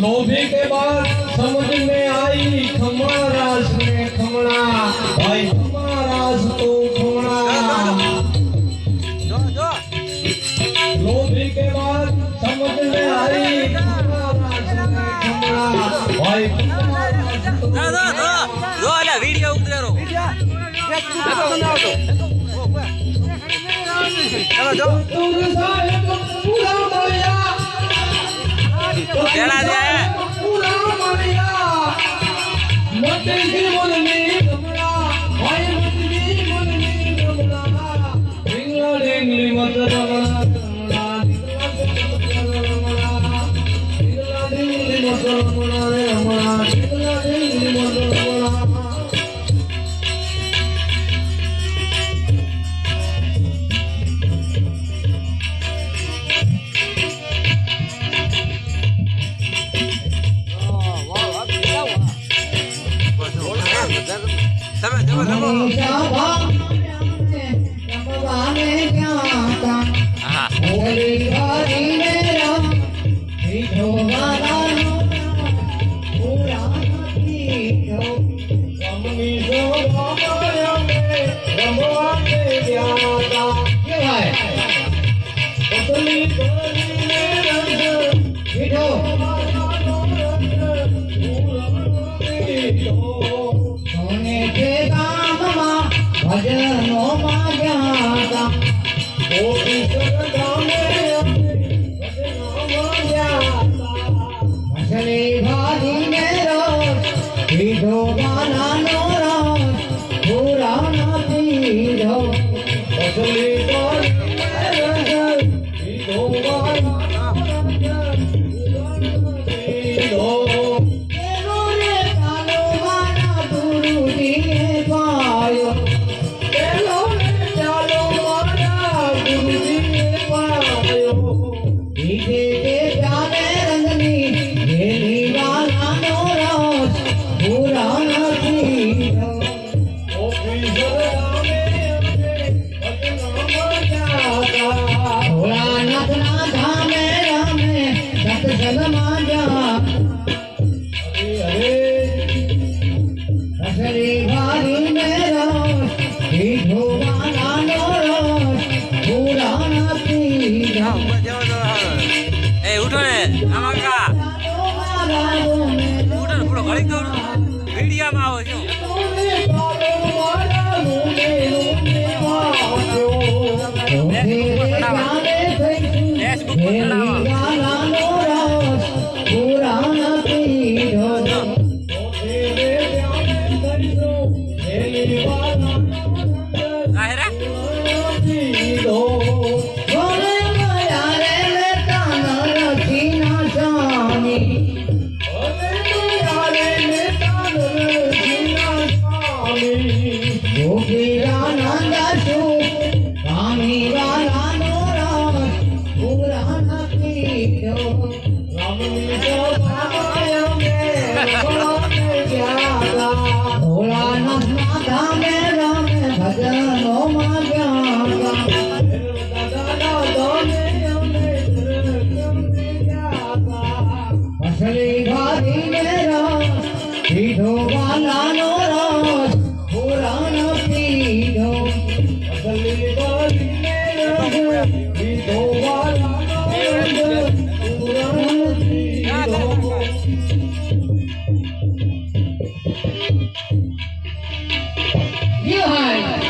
लोभी के बाद समझ में आई खमरास ने खमड़ा भाई खमरास तो खमड़ा लोभी के बाद समझ में आई खमरास ने खमड़ा भाई दो अला वीडियो उतारो चलो जो पूरा माया चला दे पूरा माया मत जीवन में कमला भाई मत जीवन में कमला इंगला डेंगली मत रमला कमला इंगला डेंगली मत रमला रे रमला इंगला डेंगली मत रमला भजनो माया मछली भाजी मेरो पीधो गाना नोरा पूरा ना पीधो मछली भाजी मेरो पीधो गाना पीधो तेरो रे कालो गाना गुरु दिए पायो वीडियो में आओ You